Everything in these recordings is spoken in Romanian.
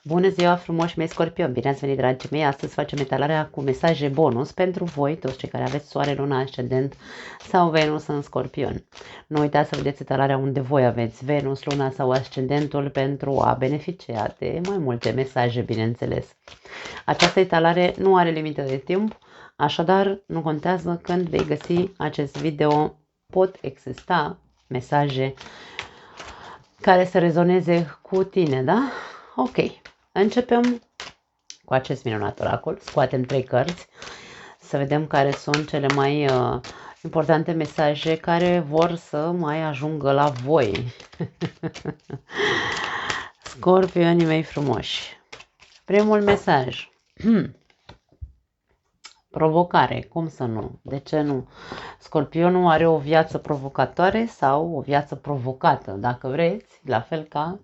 Bună ziua, frumoși mei Scorpion! Bine ați venit, dragii mei! Astăzi facem etalarea cu mesaje bonus pentru voi, toți cei care aveți Soare, Luna, Ascendent sau Venus în Scorpion. Nu uitați să vedeți etalarea unde voi aveți Venus, Luna sau Ascendentul pentru a beneficia de mai multe mesaje, bineînțeles. Această etalare nu are limită de timp, așadar nu contează când vei găsi acest video, pot exista mesaje care să rezoneze cu tine, da? Ok. Începem cu acest minunat oracol, scoatem 3 cărți, să vedem care sunt cele mai importante mesaje care vor să mai ajungă la voi. Scorpionii mei frumoși. Primul mesaj. Provocare, cum să nu? De ce nu? Scorpionul are o viață provocatoare sau o viață provocată, dacă vreți, la fel ca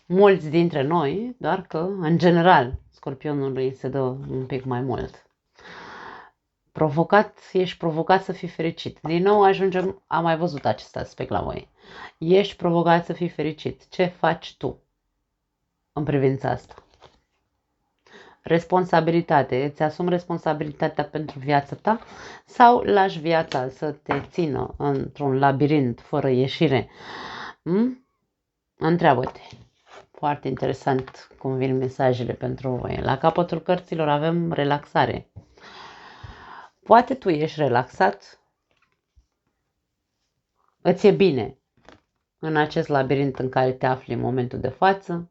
mulți dintre noi, doar că, în general, Scorpionului se dă un pic mai mult. Provocat, ești provocat să fii fericit. Din nou ajungem, am mai văzut acest aspect la voi. Ești provocat să fii fericit. Ce faci tu în privința asta? Responsabilitate. Îți asumi responsabilitatea pentru viața ta sau lași viața să te țină într-un labirint fără ieșire? Întreabă-te. Foarte interesant cum vin mesajele pentru voi. La capătul cărților avem relaxare. Poate tu ești relaxat, îți e bine în acest labirint în care te afli în momentul de față.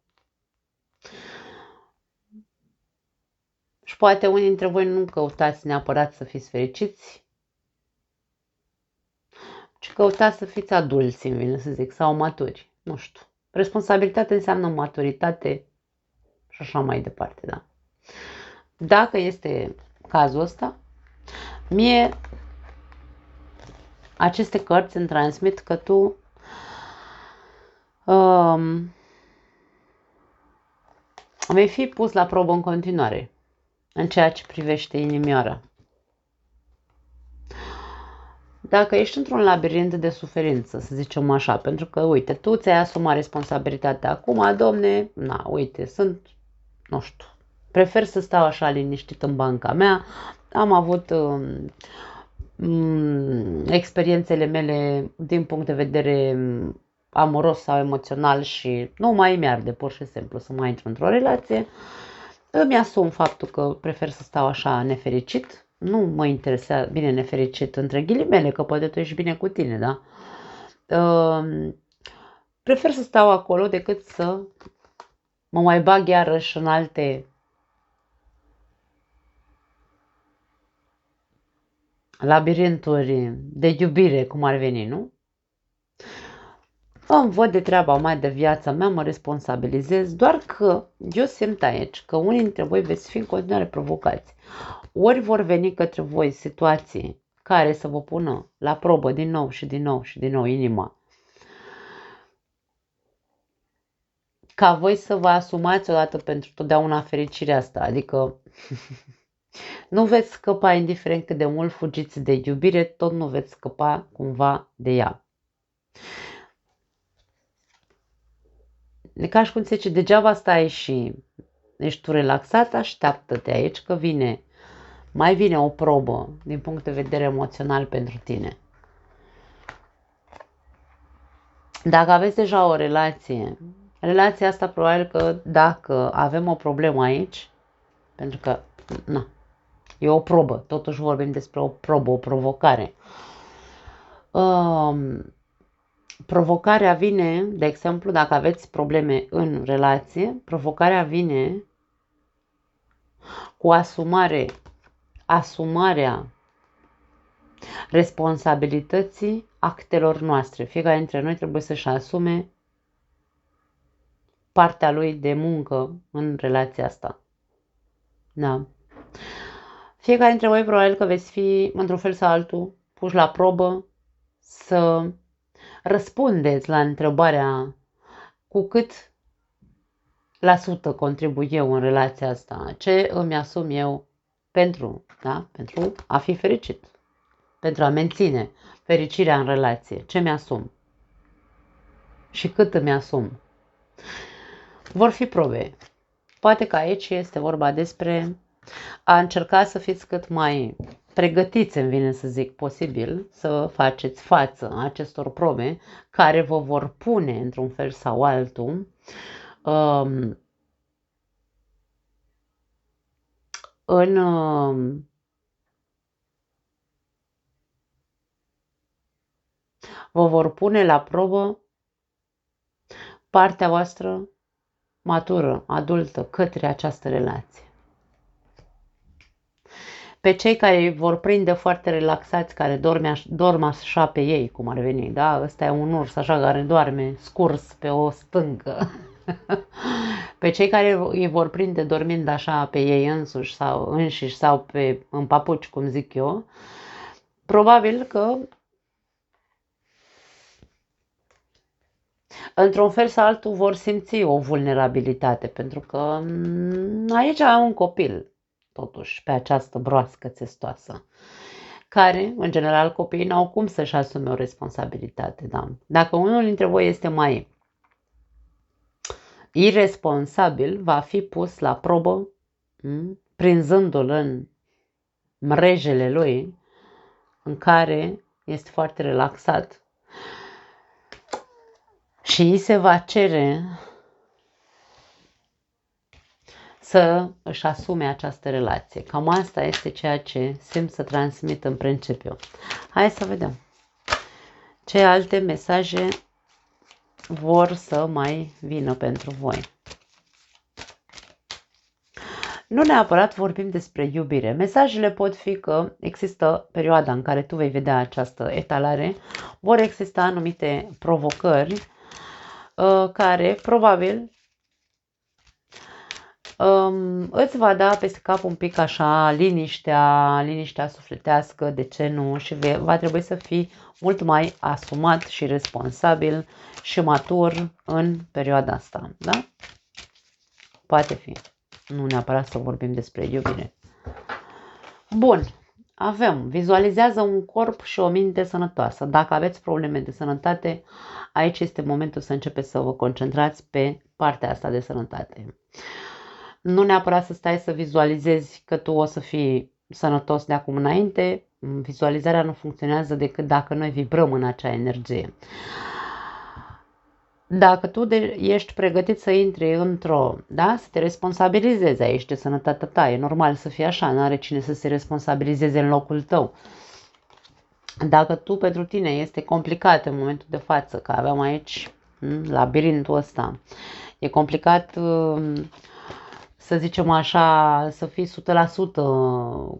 Și poate unii dintre voi nu căutați neapărat să fiți fericiți, ci căutați să fiți adulți, îmi vine să zic, sau maturi. Nu știu. Responsabilitate înseamnă maturitate și așa mai departe, da? Dacă este cazul ăsta, mie aceste cărți îmi transmit că tu vei fi pus la probă în continuare în ceea ce privește inimioara. Dacă ești într-un labirint de suferință, să zicem așa, pentru că, uite, tu ți-ai asumat responsabilitatea acum, domne, na, uite, nu știu, prefer să stau așa liniștit în banca mea, am avut experiențele mele din punct de vedere amoros sau emoțional și nu mai mi-arde pur și simplu să mai intru într-o relație. Îmi asum faptul că prefer să stau așa nefericit. Nu mă interesează, bine, nefericit între ghilimele, că poate tu ești bine cu tine, da? Prefer să stau acolo decât să mă mai bag iarăși în alte labirinturi de iubire, cum ar veni, nu? Îmi văd de treaba mai de viața mea, mă responsabilizez, doar că eu simt aici că unii dintre voi veți fi în continuare provocați. Ori vor veni către voi situații care să vă pună la probă din nou și din nou și din nou inima, ca voi să vă asumați odată pentru totdeauna fericirea asta, adică nu veți scăpa, indiferent cât de mult fugiți de iubire, tot nu veți scăpa cumva de ea. E ca și cum se zice, degeaba stai și ești tu relaxat, așteaptă-te aici că mai vine o probă din punct de vedere emoțional pentru tine. Dacă aveți deja o relația asta probabil că dacă avem o problemă aici, pentru că e o probă, totuși vorbim despre o probă, o provocare. Provocarea vine, de exemplu, dacă aveți probleme în relație, provocarea vine cu asumarea responsabilității actelor noastre. Fiecare dintre noi trebuie să-și asume partea lui de muncă în relația asta. Da. Fiecare dintre voi probabil că veți fi, într-un fel sau altul, puși la probă să răspundeți la întrebarea cu cât la sută contribui eu în relația asta, ce îmi asum eu pentru a fi fericit, pentru a menține fericirea în relație, ce mi-asum și cât îmi asum. Vor fi probe. Poate că aici este vorba despre a încerca să fiți cât mai pregătiți, îmi vine să zic, posibil, să faceți față acestor probe care vă vor pune într-un fel sau altul vă vor pune la probă partea voastră matură, adultă, către această relație. Pe cei care îi vor prinde foarte relaxați, care dorm așa pe ei, cum ar veni, da? Ăsta e un urs așa care doarme scurs pe o stâncă. Pe cei care îi vor prinde dormind așa pe ei înșiși sau în papuci, cum zic eu, probabil că într-un fel sau altul vor simți o vulnerabilitate, pentru că aici au un copil, totuși, pe această broască țestoasă, care, în general, copiii n-au cum să-și asume o responsabilitate. Da? Dacă unul dintre voi este mai irresponsabil, va fi pus la probă, prinzându-l în mrejele lui, în care este foarte relaxat, și îi se va cere să își asume această relație. Cam asta este ceea ce simt să transmit în principiu. Hai să vedem ce alte mesaje vor să mai vină pentru voi. Nu neapărat vorbim despre iubire. Mesajele pot fi că există perioada în care tu vei vedea această etalare, vor exista anumite provocări care probabil îți va da peste cap un pic așa liniștea sufletească, de ce nu, și va trebui să fii mult mai asumat și responsabil și matur în perioada asta, da? Poate fi. Nu neapărat să vorbim despre iubire. Bun. Vizualizează un corp și o minte sănătoasă. Dacă aveți probleme de sănătate, aici este momentul să începeți să vă concentrați pe partea asta de sănătate. Nu neapărat să stai să vizualizezi că tu o să fii sănătos de acum înainte. Vizualizarea nu funcționează decât dacă noi vibrăm în acea energie. Dacă tu ești pregătit să intri da, să te responsabilizezi aici de sănătatea ta, e normal să fie așa, nu are cine să se responsabilizeze în locul tău. Dacă tu, pentru tine, este complicat în momentul de față, că aveam aici labirintul ăsta, e complicat, să zicem așa, să fii 100%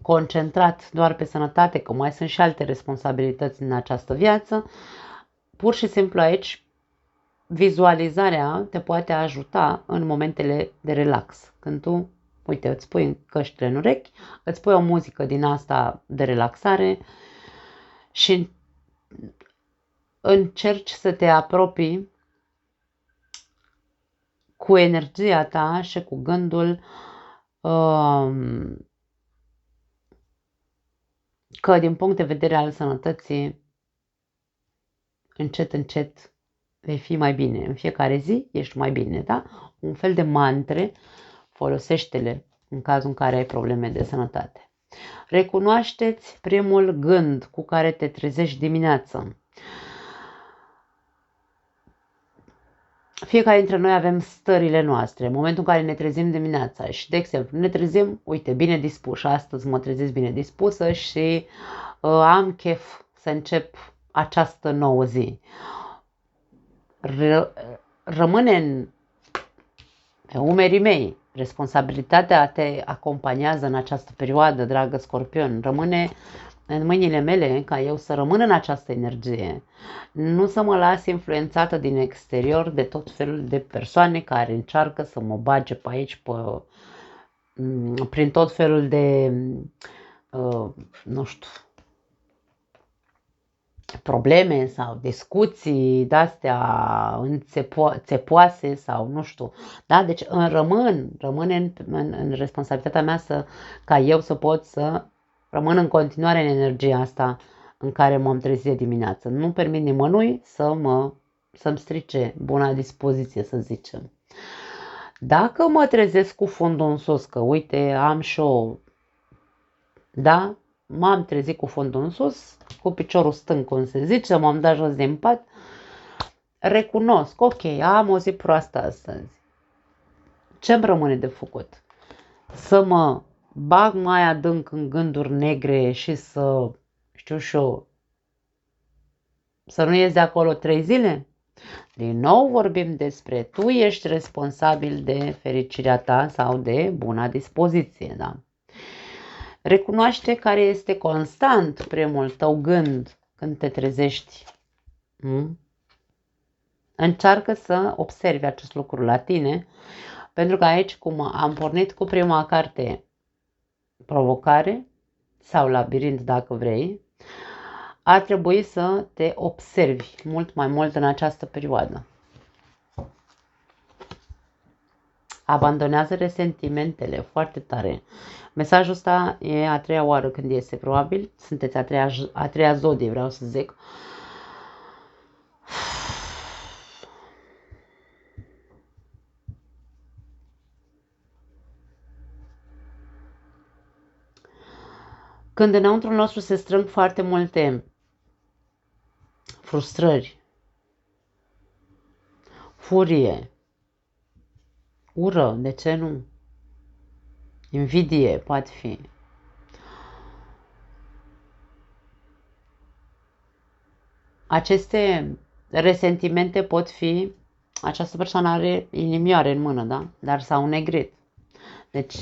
concentrat doar pe sănătate, că mai sunt și alte responsabilități în această viață, pur și simplu aici vizualizarea te poate ajuta în momentele de relax. Când tu, uite, îți pui căștile în urechi, îți pui o muzică din asta de relaxare și încerci să te apropii cu energia ta și cu gândul că din punct de vedere al sănătății, încet, încet vei fi mai bine. În fiecare zi ești mai bine, da? Un fel de mantre, folosește-le în cazul în care ai probleme de sănătate. Recunoașteți primul gând cu care te trezești dimineața. Fiecare dintre noi avem stările noastre. În momentul în care ne trezim dimineața și, de exemplu, ne trezim, uite, bine dispuși. Astăzi mă trezesc bine dispusă și am chef să încep această nouă zi. Rămâne pe umerii mei. Responsabilitatea te acompaniază în această perioadă, dragă Scorpion. Rămâne în mâinile mele ca eu să rămân în această energie. Nu să mă las influențată din exterior de tot felul de persoane care încearcă să mă bage pe aici, prin tot felul de, nu știu, probleme sau discuții de-astea țepoase sau nu știu. Da? Deci rămân în responsabilitatea mea ca eu să pot să rămân în continuare în energia asta în care m-am trezit dimineață. Nu permit nimănui să-mi strice buna dispoziție, să zicem. Dacă mă trezesc cu fundul în sus, că uite, am și o, da, m-am trezit cu fundul în sus, cu piciorul stâng, cum se zice, m-am dat jos din pat, recunosc, ok, am o zi proastă astăzi. Ce-mi rămâne de făcut? Să mă bag mai adânc în gânduri negre și să, știu și eu, să nu ies de acolo 3 zile? Din nou vorbim despre tu ești responsabil de fericirea ta sau de buna dispoziție, da? Recunoaște care este constant primul tău gând când te trezești. Încearcă să observi acest lucru la tine, pentru că aici, cum am pornit cu prima carte, provocare sau labirint dacă vrei, ar trebui să te observi mult mai mult în această perioadă. Abandonează resentimentele foarte tare. Mesajul ăsta e a 3-a oară când iese, probabil. Sunteți a treia zodie, vreau să zic. Când înăuntru nostru se strâng foarte multe frustrări, furie, ură, de ce nu? Invidie poate fi. Aceste resentimente pot fi, această persoană are inimioare în mână, da? Dar s-au înnegrit. Deci,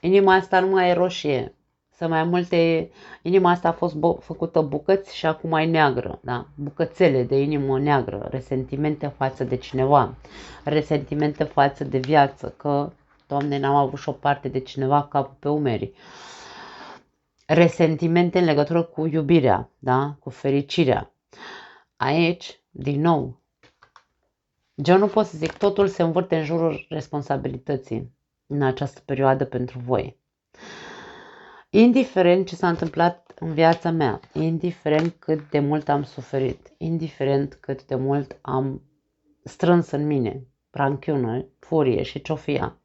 inima asta nu mai e roșie. Să mai multe, inima asta a fost făcută bucăți și acum e neagră, da? Bucățele de inimă neagră, resentimente față de cineva, resentimente față de viață, că, Doamne, n-am avut și o parte de cineva capul pe umeri. Resentimente în legătură cu iubirea, da? Cu fericirea. Aici, din nou, eu nu pot să zic, totul se învârte în jurul responsabilității în această perioadă pentru voi. Indiferent ce s-a întâmplat în viața mea, indiferent cât de mult am suferit, indiferent cât de mult am strâns în mine ranchiună, furie și ciofia,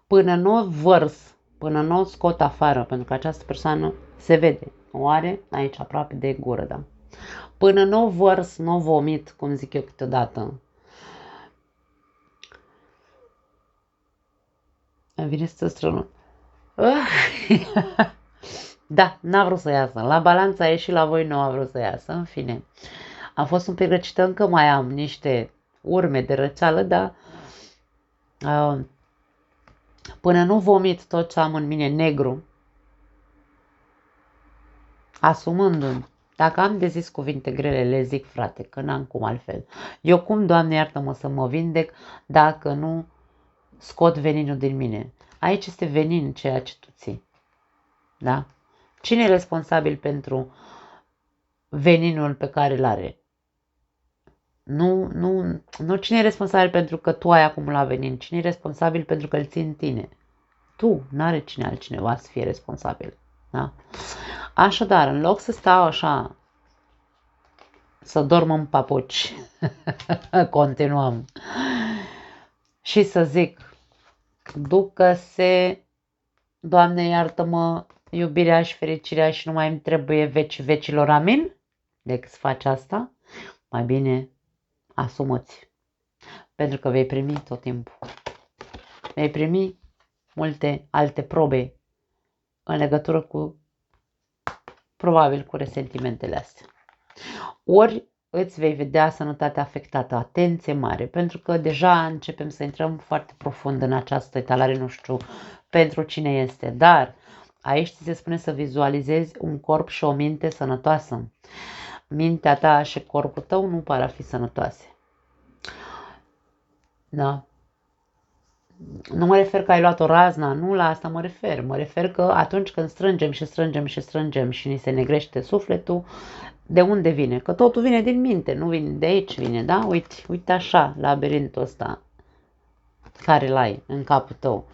până nu o vărs, până nu o scot afară, pentru că această persoană se vede, o are aici aproape de gură, da? Până nu o vărs, nu o vomit, cum zic eu câteodată. Îmi vine să strănut. Da, n-a vrut să iasă. La balanță a ieșit, la voi nu a vrut să iasă. În fine, am fost un pic răcită, încă mai am niște urme de răceală, dar până nu vomit tot ce am în mine negru, asumându-mi, dacă am de zis cuvinte grele, le zic, frate, că n-am cum altfel. Eu cum, Doamne, iartă-mă să mă vindec dacă nu scot veninul din mine? Aici este venin ceea ce tu ții. Da? Cine e responsabil pentru veninul pe care îl are? Nu cine e responsabil pentru că tu ai acumulat venin, cine e responsabil pentru că îl ții în tine? Tu, n-are cine altcineva să fie responsabil. Da? Așadar, în loc să stau așa, să dorm în papuci, continuăm, și să zic, ducă-se, Doamne iartă-mă, iubirea și fericirea și nu mai îmi trebuie veci vecilor, amin? Decât să faci asta, mai bine asumă-ți, pentru că vei primi tot timpul. Vei primi multe alte probe în legătură cu, probabil, cu resentimentele astea. Ori îți vei vedea sănătatea afectată, atenție mare, pentru că deja începem să intrăm foarte profund în această etalare, nu știu pentru cine este, dar aici ți se spune să vizualizezi un corp și o minte sănătoasă. Mintea ta și corpul tău nu par a fi sănătoase. Da? Nu mă refer că ai luat o razna, nu la asta mă refer. Mă refer că atunci când strângem și strângem și strângem și ni se negrește sufletul, de unde vine? Că totul vine din minte, nu vine de aici, vine, da? Uite așa, labirintul ăsta care l-ai în capul tău.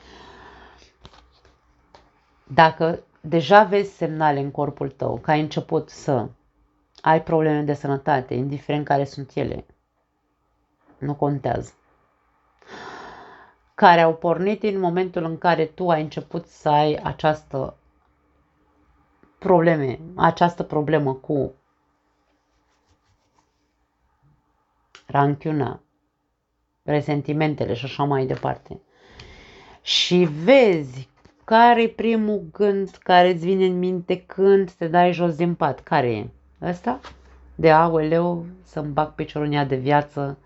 Dacă deja vezi semnale în corpul tău că ai început să ai probleme de sănătate, indiferent care sunt ele, nu contează. care au pornit în momentul în care tu ai început să ai această problemă cu ranchiuna, resentimentele și așa mai departe. Și vezi care e primul gând care îți vine în minte când te dai jos din pat. Care e? Ăsta? De aoleu, să-mi bag piciorul în ea de viață,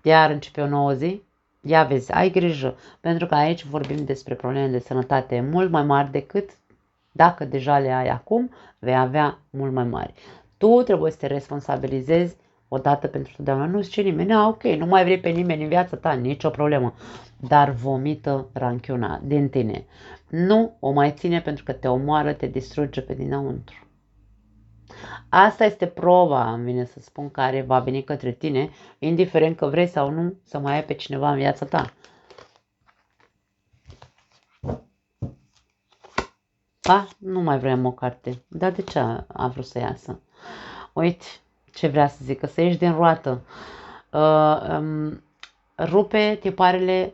iar începe o nouă zi? Ia vezi, ai grijă, pentru că aici vorbim despre probleme de sănătate mult mai mari decât dacă deja le ai acum, vei avea mult mai mari. Tu trebuie să te responsabilizezi odată pentru totdeauna. Nu zice nimeni, ok, nu mai vrei pe nimeni în viața ta, nicio problemă. Dar vomită ranchiuna din tine. Nu o mai ține pentru că te omoară, te distruge pe dinăuntru. Asta este prova, îmi vine să spun, care va veni către tine, indiferent că vrei sau nu să mai ai pe cineva în viața ta. Nu mai vrem o carte. Dar de ce a vrut să iasă? Uite ce vrea să zică, să ieși din roată. Rupe tiparele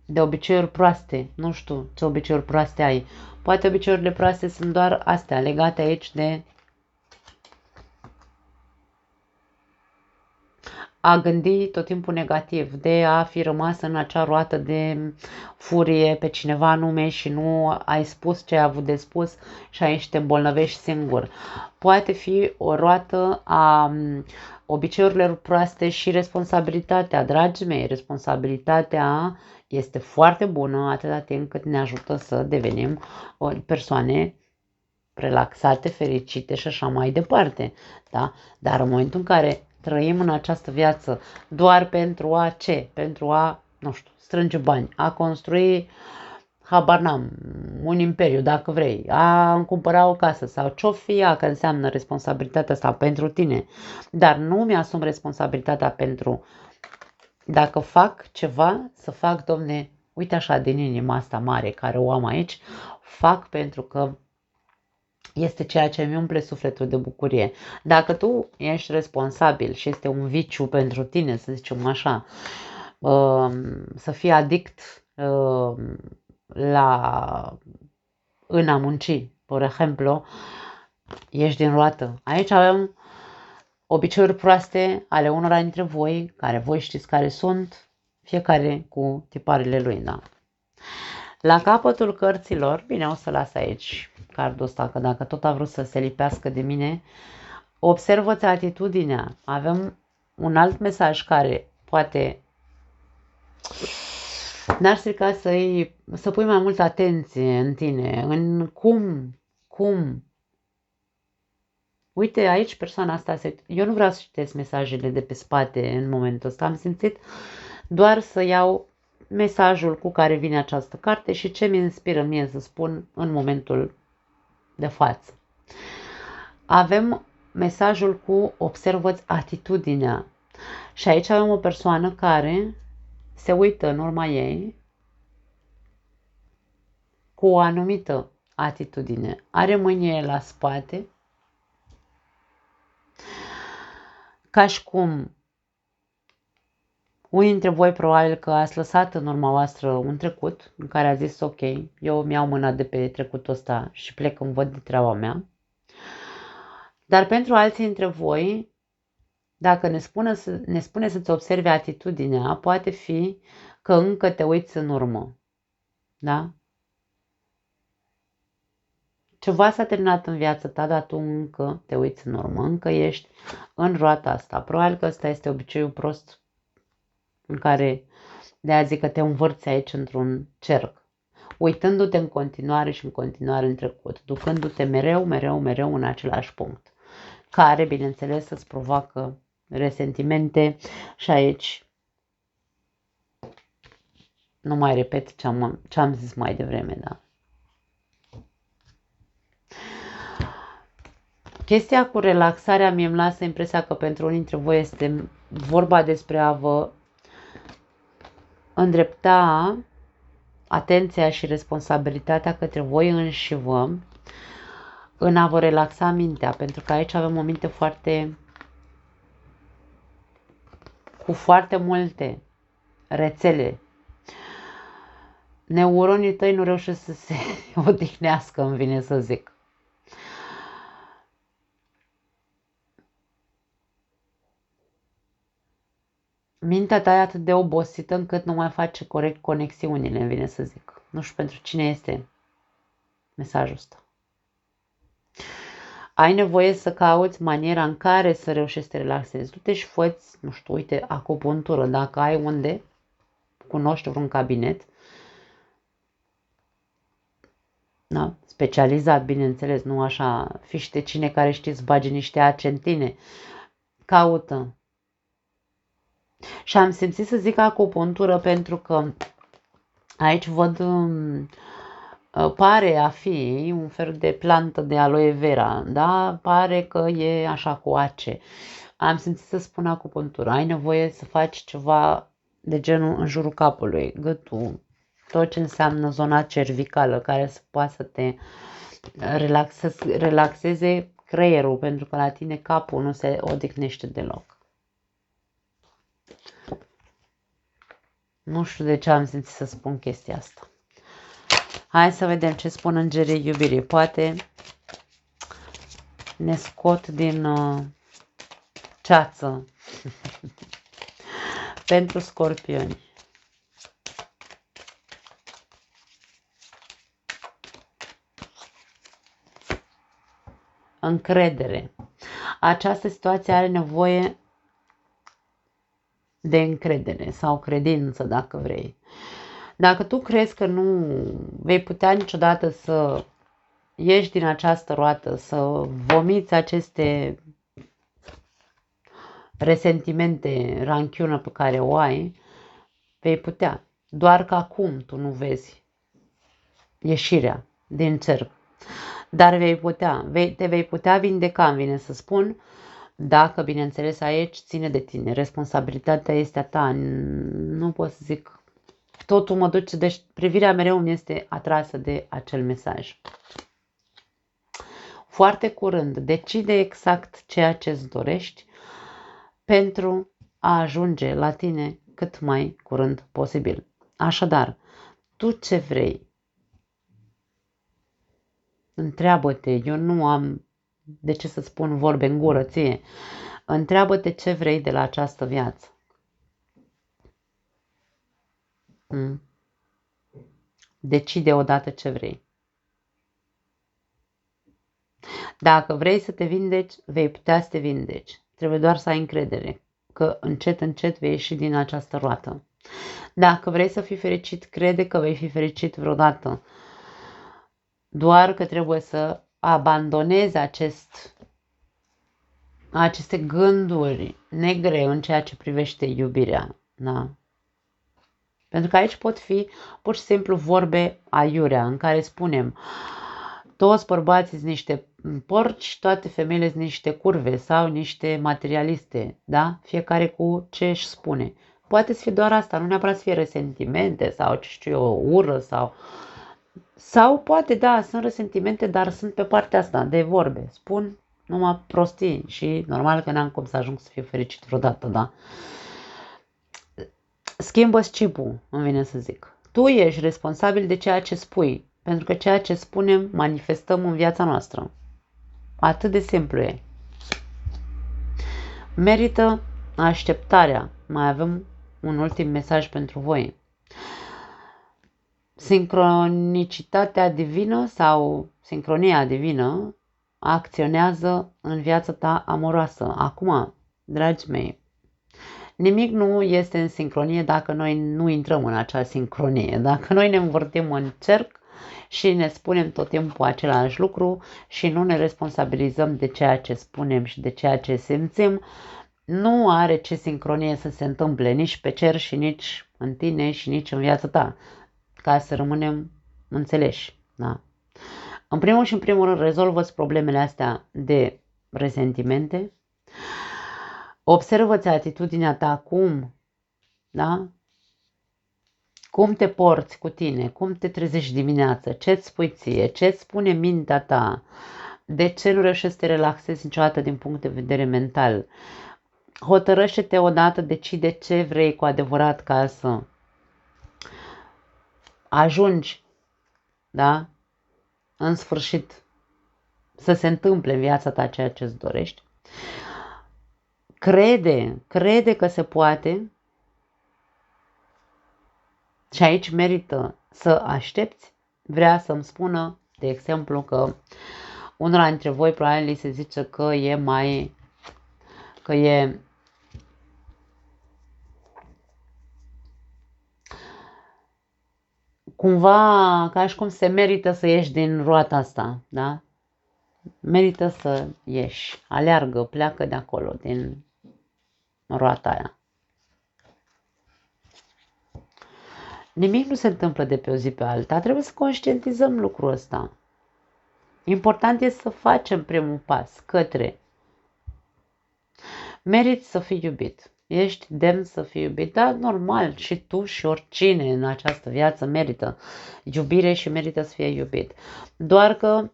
de obiceiuri proaste. Nu știu ce obiceiuri proaste ai. Poate obiceiurile proaste sunt doar astea, legate aici de a gândi tot timpul negativ, de a fi rămas în acea roată de furie pe cineva anume și nu ai spus ce ai avut de spus și aici te îmbolnăvești singur. Poate fi o roată a obiceiurilor proaste și responsabilitatea. Dragii mei, responsabilitatea este foarte bună atâta timp cât ne ajută să devenim persoane relaxate, fericite și așa mai departe. Da? Dar în momentul în care trăim în această viață doar pentru a ce? Pentru a, nu știu, strânge bani, a construi, habar n-am, un imperiu, dacă vrei, a cumpăra o casă sau ce-o fi ea că înseamnă responsabilitatea asta pentru tine. Dar nu mi-asum responsabilitatea pentru, dacă fac ceva, să fac, domne, uite așa din inima asta mare care o am aici, fac pentru că este ceea ce îmi umple sufletul de bucurie. Dacă tu ești responsabil și este un viciu pentru tine, să zicem așa, să fii adict în a munci, por exemplu, ești din roată. Aici avem obiceiuri proaste ale unora dintre voi, care voi știți care sunt, fiecare cu tiparele lui, da. La capătul cărților, bine, o să las aici cardul ăsta, că dacă tot a vrut să se lipească de mine, observă-ți atitudinea. Avem un alt mesaj care poate n-ar strica să pui mai multă atenție în tine, în cum. Uite, aici persoana asta, eu nu vreau să citesc mesajele de pe spate în momentul ăsta, am simțit doar să iau mesajul cu care vine această carte și ce mi inspiră mie să spun în momentul de față. Avem mesajul cu observă-ți atitudinea. Și aici avem o persoană care se uită în urma ei cu o anumită atitudine. Are mâinile la spate, ca și cum unii dintre voi probabil că ați lăsat în urma voastră un trecut în care a zis ok, eu mi-au mâna de pe trecutul ăsta și plec când văd de treaba mea. Dar pentru alții dintre voi, dacă ne spune să-ți observi atitudinea, poate fi că încă te uiți în urmă. Da? Ceva s-a terminat în viața ta, dar tu încă te uiți în urmă, încă ești în roata asta. Probabil că ăsta este obiceiul prost în care de a zic că te învârți aici într-un cerc, uitându-te în continuare și în continuare în trecut, ducându-te mereu în același punct, care, bineînțeles, îți provoacă resentimente și aici nu mai repet ce am zis mai devreme, da? Chestia cu relaxarea mie îmi lasă impresia că pentru unii dintre voi este vorba despre a vă îndrepta atenția și responsabilitatea către voi înși vă în a vă relaxa mintea, pentru că aici avem o minte cu foarte multe rețele. Neuronii tăi nu reușesc să se odihnească, îmi vine să zic. Mintea ta e atât de obosită încât nu mai face corect conexiunile, îmi vine să zic. Nu știu pentru cine este mesajul ăsta. Ai nevoie să cauți maniera în care să reușești să te relaxezi. Du-te și fă-ți, nu știu, uite, acupunctură. Dacă ai unde, cunoști vreun cabinet, da? Specializat, bineînțeles, nu așa fiște cine care știți bage niște accentine. Caută. Și am simțit să zic acupunctură pentru că aici văd, pare a fi un fel de plantă de aloe vera, da? Pare că e așa cu ace. Am simțit să spun acupunctură. Ai nevoie să faci ceva de genul în jurul capului, gâtul, tot ce înseamnă zona cervicală, care să poată să te relaxeze creierul, pentru că la tine capul nu se odihnește deloc. Nu știu de ce am simțit să spun chestia asta. Hai să vedem ce spun îngerii iubirii. Poate ne scot din ceață pentru scorpioni. Încredere. Această situație are nevoie de încredere sau credință, dacă vrei. Dacă tu crezi că nu vei putea niciodată să ieși din această roată, să vomiți aceste resentimente, ranchiună pe care o ai, vei putea. Doar că acum tu nu vezi ieșirea din cerc. Dar vei putea, te vei putea vindeca, îmi vine să spun, dacă, bineînțeles, aici ține de tine. Responsabilitatea este a ta. Nu pot să zic. Totul mă duce, deci privirea mereu mi este atrasă de acel mesaj. Foarte curând, decide exact ceea ce îți dorești pentru a ajunge la tine cât mai curând posibil. Așadar, tu ce vrei? Întreabă-te, eu nu am de ce să spun vorbe în gură ție. Întreabă-te ce vrei de la această viață. Decide odată ce vrei. Dacă vrei să te vindeci, vei putea să te vindeci. Trebuie doar să ai încredere că încet, încet vei ieși din această roată. Dacă vrei să fii fericit, crede că vei fi fericit vreodată. Doar că trebuie să abandonezi aceste gânduri negre în ceea ce privește iubirea. Da? Pentru că aici pot fi pur și simplu vorbe aiurea în care spunem toți bărbații sunt niște porci, toate femeile sunt niște curve sau niște materialiste, da? Fiecare cu ce își spune. Poate să fie doar asta, nu neapărat să fie resentimente sau ce știu eu, ură sau poate, da, sunt resentimente, dar sunt pe partea asta de vorbe. Spun numai prostii și normal că n-am cum să ajung să fiu fericit vreodată, da? Schimbă-ți chipul, îmi vine să zic. Tu ești responsabil de ceea ce spui, pentru că ceea ce spunem manifestăm în viața noastră. Atât de simplu e. Merită așteptarea. Mai avem un ultim mesaj pentru voi. Sincronicitatea divină sau sincronia divină acționează în viața ta amoroasă. Acum, dragii mei, nimic nu este în sincronie dacă noi nu intrăm în acea sincronie. Dacă noi ne învârtim în cerc și ne spunem tot timpul același lucru și nu ne responsabilizăm de ceea ce spunem și de ceea ce simțim, nu are ce sincronie să se întâmple nici pe cer și nici în tine și nici în viața ta, ca să rămânem înțeleși. Da? În primul și în primul rând, rezolvă-ți problemele astea de resentimente. Observă-ți atitudinea ta acum, da? Cum te porți cu tine, cum te trezești dimineața, ce-ți spui ție, ce-ți spune mintea ta, de ce nu reușești să te relaxezi niciodată din punct de vedere mental. Hotărăște-te odată, decide ce vrei cu adevărat ca să ajungi, da? În sfârșit, să se întâmple în viața ta ceea ce îți dorești. Crede că se poate și aici merită să aștepți. Vrea să-mi spună, de exemplu, că unora dintre voi probabil li se zice că e cumva ca și cum se merită să ieși din roata asta, da? Merită să ieși, aleargă, pleacă de acolo, din roata aia. Nimic nu se întâmplă de pe o zi pe alta, trebuie să conștientizăm lucrul ăsta. Important este să facem primul pas către. Meriți să fii iubit. Ești demn să fii iubit. Da, normal, și tu și oricine în această viață merită iubire și merită să fie iubit. Doar că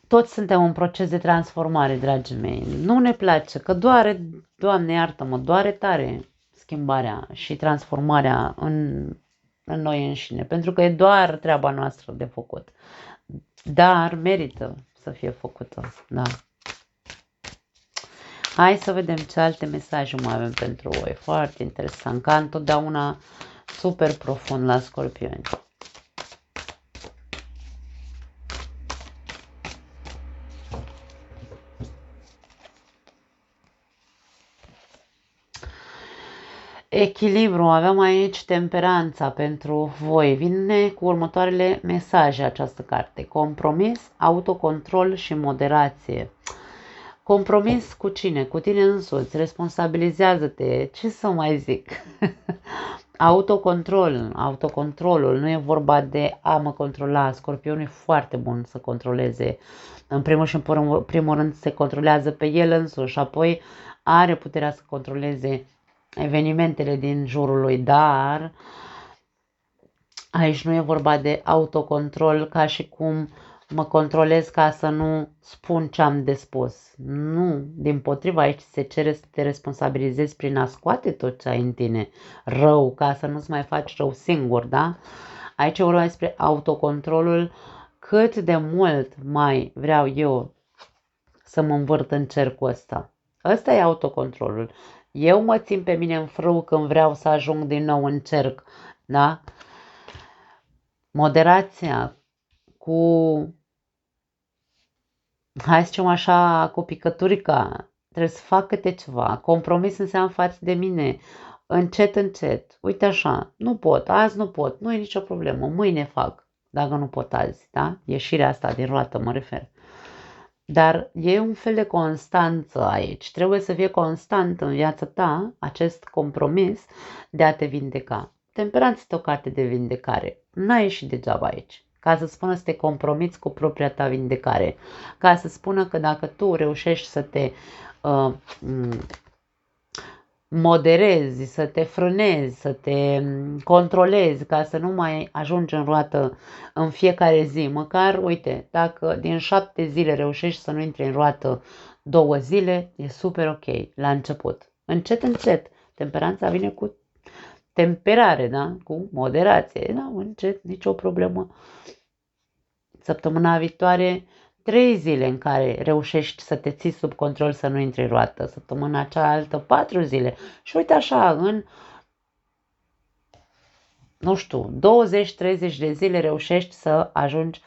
toți suntem în proces de transformare, dragii mei. Nu ne place, că doare, Doamne iartă-mă, doare tare schimbarea și transformarea în noi înșine, pentru că e doar treaba noastră de făcut. Dar merită să fie făcută, da. Hai să vedem ce alte mesaje mai avem pentru voi. Foarte interesant, ca întotdeauna super profund la Scorpioni. Echilibru, avem aici temperanța pentru voi. Vine cu următoarele mesaje această carte. Compromis, autocontrol și moderație. Compromis cu cine? Cu tine însuți. Responsabilizează-te. Ce să mai zic? Autocontrolul. Nu e vorba de a mă controla. Scorpionul e foarte bun să controleze. În primul și în primul rând se controlează pe el însuși. Apoi are puterea să controleze evenimentele din jurul lui, dar aici nu e vorba de autocontrol ca și cum mă controlez ca să nu spun ce am de spus. Nu, dimpotrivă, aici se cere să te responsabilizezi prin a scoate tot ce ai în tine rău, ca să nu-ți mai faci rău singur, da? Aici e vorba despre autocontrolul, cât de mult mai vreau eu să mă învârt în cercul ăsta. Ăsta e autocontrolul. Eu mă țin pe mine în frâu când vreau să ajung din nou în cerc, da? Moderația cu, hai să zicem așa, cu picăturica, trebuie să fac câte ceva. Compromis înseamnă față de mine, încet. Uite așa, nu pot, azi nu pot, nu e nicio problemă, mâine fac, dacă nu pot azi, da? Ieșirea asta din roată mă refer. Dar e un fel de constanță aici. Trebuie să fie constant în viața ta acest compromis de a te vindeca. Temperanța este o carte de vindecare. N-ai ieșit degeaba aici. Ca să spună să te compromiți cu propria ta vindecare. Ca să spună că dacă tu reușești să te moderezi, să te frânezi, să te controlezi ca să nu mai ajungi în roată în fiecare zi. Măcar, uite, dacă din 7 zile reușești să nu intri în roată 2 zile, e super ok la început. Încet. Temperanța vine cu temperare, da? Cu moderație, da? Încet, nicio problemă. Săptămâna viitoare 3 zile în care reușești să te ții sub control să nu intri în roată, săptămâna cealaltă 4 zile și uite așa, în, nu știu, 20-30 de zile reușești să ajungi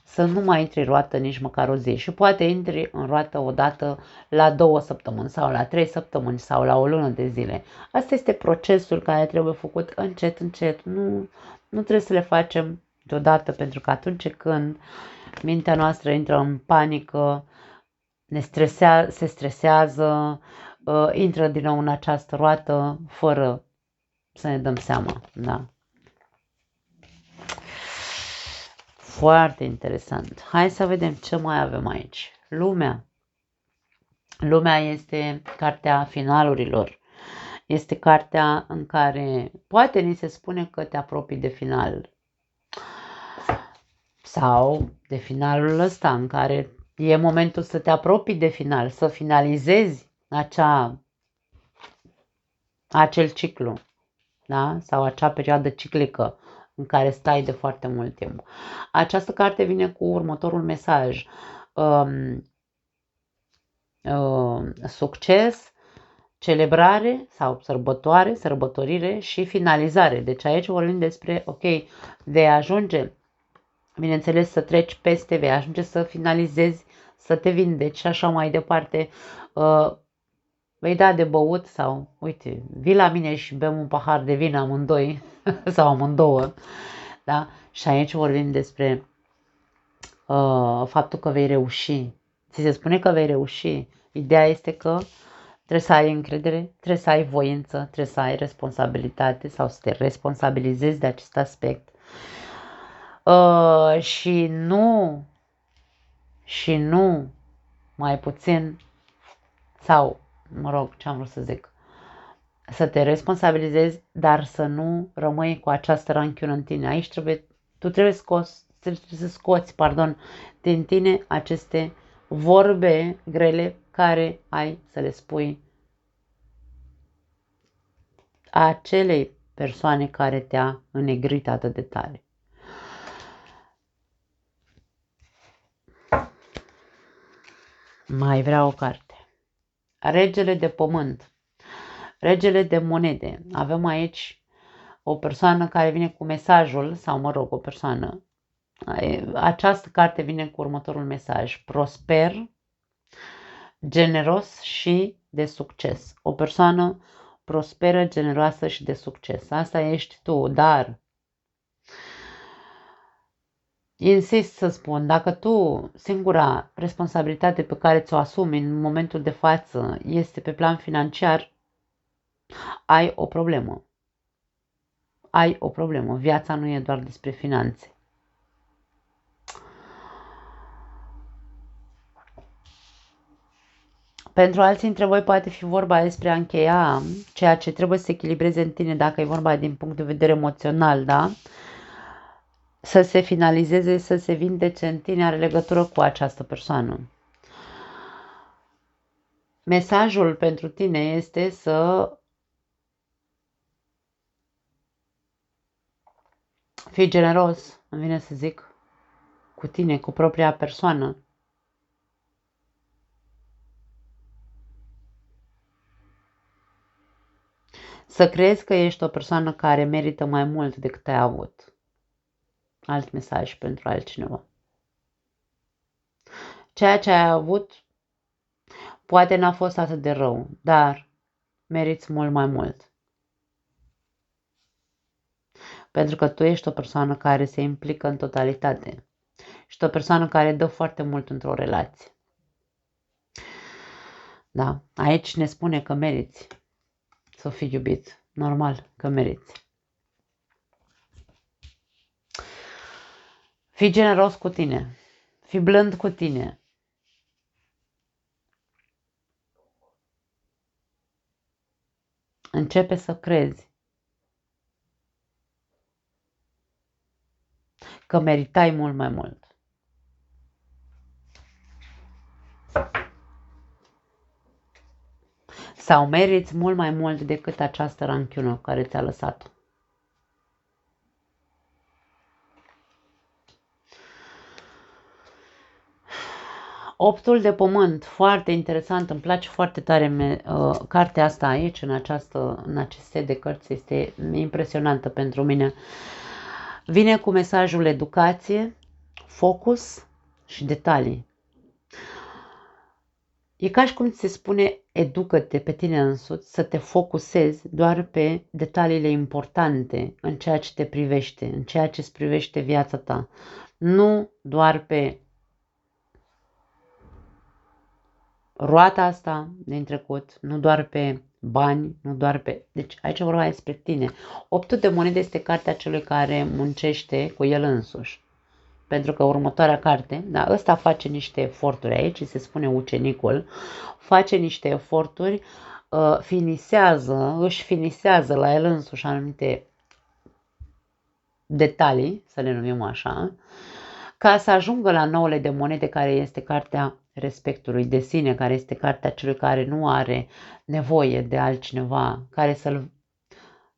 să nu mai intri în roată nici măcar o zi și poate intri în roată odată la 2 săptămâni sau la 3 săptămâni sau la o lună de zile. Asta este procesul care trebuie făcut încet. Nu trebuie să le facem deodată, pentru că atunci când mintea noastră intră în panică, se stresează, intră din nou în această roată fără să ne dăm seama. Da. Foarte interesant. Hai să vedem ce mai avem aici. Lumea. Lumea este cartea finalurilor. Este cartea în care poate ni se spune că te apropii de final. Sau de finalul ăsta în care E momentul să te apropii de final, să finalizezi acel ciclu, da? Sau acea perioadă ciclică în care stai de foarte mult timp. Această carte vine cu următorul mesaj. Succes, celebrare sau sărbătorire și finalizare. Deci aici vorbim despre, ok, vei ajunge, bineînțeles, să treci peste, vei ajunge să finalizezi, să te vindeci și așa mai departe. Vei da de băut sau, uite, vii la mine și bem un pahar de vin amândoi sau amândouă, da? Și aici vorbim despre faptul că vei reuși. Ți se spune că vei reuși. Ideea este că trebuie să ai încredere, trebuie să ai voință, trebuie să ai responsabilitate sau să te responsabilizezi de acest aspect. Și nu mai puțin, sau, mă rog, ce am vrut să zic, să te responsabilizezi, dar să nu rămâi cu această ranchiună în tine. Aici tu trebuie să scoți, din tine aceste vorbe grele care ai să le spui acelei persoane care te-a înnegrit atât de tare. Mai vreau o carte. Regele de pământ. Regele de monede. Avem aici o persoană care vine cu mesajul, sau mă rog, o persoană. Această carte vine cu următorul mesaj. Prosper, generos și de succes. O persoană prosperă, generoasă și de succes. Asta ești tu, dar insist să spun, dacă tu, singura responsabilitate pe care ți-o asumi în momentul de față este pe plan financiar, ai o problemă. Ai o problemă. Viața nu e doar despre finanțe. Pentru alții dintre voi poate fi vorba despre a încheia ceea ce trebuie să se echilibreze în tine, dacă e vorba din punct de vedere emoțional, da? Să se finalizeze, să se vindece în tine, are legătură cu această persoană. Mesajul pentru tine este să fii generos, îmi vine să zic, cu tine, cu propria persoană. Să crezi că ești o persoană care merită mai mult decât ai avut. Alt mesaj pentru altcineva. Ceea ce ai avut poate n-a fost atât de rău, dar meriți mult mai mult. Pentru că tu ești o persoană care se implică în totalitate. Ești o persoană care dă foarte mult într-o relație. Da? Aici ne spune că meriți să fii iubit. Normal că meriți. Fii generos cu tine. Fii blând cu tine. Începe să crezi că meritai mult mai mult. Sau meriți mult mai mult decât această ranchiună care ți-a lăsat-o. Optul de pământ, foarte interesant, îmi place foarte tare cartea asta aici, în acest set de cărți, este impresionantă pentru mine. Vine cu mesajul educație, focus și detalii. E ca și cum ți se spune, educă-te pe tine însuți, să te focusezi doar pe detaliile importante în ceea ce te privește, în ceea ce îți privește viața ta. Nu doar pe roata asta din trecut, nu doar pe bani, nu doar pe... Deci aici vorba despre tine. Optul de monede este cartea celui care muncește cu el însuși. Pentru că următoarea carte, da, ăsta face niște eforturi aici, se spune ucenicul, face niște eforturi, își finisează la el însuși anumite detalii, să le numim așa, Ca să ajungă la nouăle de monede, care este cartea respectului de sine, care este cartea celui care nu are nevoie de altcineva, care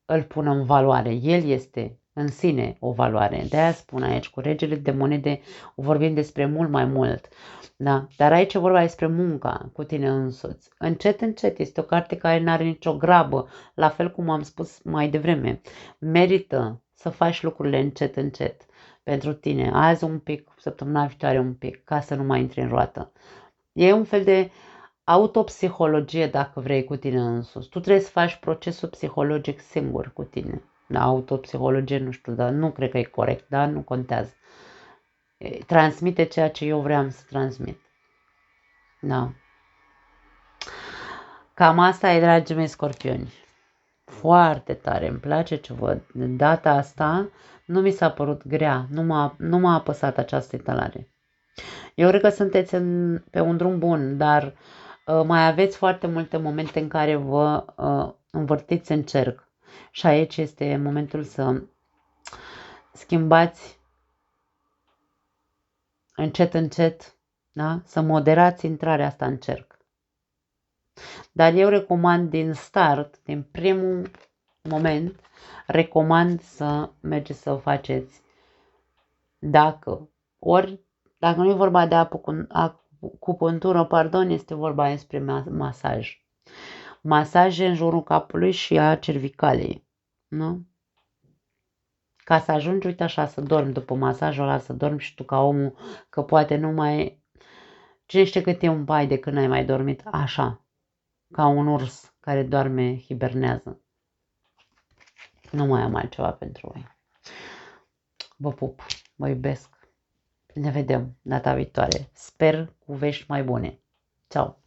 îl pună în valoare. El este în sine o valoare. De-aia spun aici, cu regele de monede vorbim despre mult mai mult. Da? Dar aici e vorba despre munca cu tine însuți. Încet, încet. Este o carte care nu are nicio grabă. La fel cum am spus mai devreme. Merită să faci lucrurile încet, încet. Pentru tine. Azi un pic, săptămâna viitoare un pic. Ca să nu mai intri în roată. E un fel de autopsihologie, dacă vrei, cu tine însuți. Tu trebuie să faci procesul psihologic singur cu tine. Da, autopsihologie, nu știu, dar nu cred că e corect, dar nu contează. Transmite ceea ce eu vreau să transmit. Da. Cam asta e, dragii mei scorpioni. Foarte tare, îmi place ce văd. De data asta nu mi s-a părut grea, nu m-a apăsat această etalare. Eu cred că sunteți pe un drum bun, dar mai aveți foarte multe momente în care vă învârtiți în cerc. Și aici este momentul să schimbați încet, încet, da? Să moderați intrarea asta în cerc. Dar eu recomand din start, din primul moment, recomand să mergeți să o faceți dacă nu e vorba de acupunctură, pardon, este vorba despre masaj. Masaje în jurul capului și a cervicalei, nu? Ca să ajungi, uite așa, să dormi după masajul ăla, să dormi și tu ca omul, că poate nu mai... Cine știe cât timp ai de când ai mai dormit așa, ca un urs care doarme, hibernează. Nu mai am altceva pentru voi. Vă pup, vă iubesc. Ne vedem data viitoare. Sper cu vești mai bune. Ciao!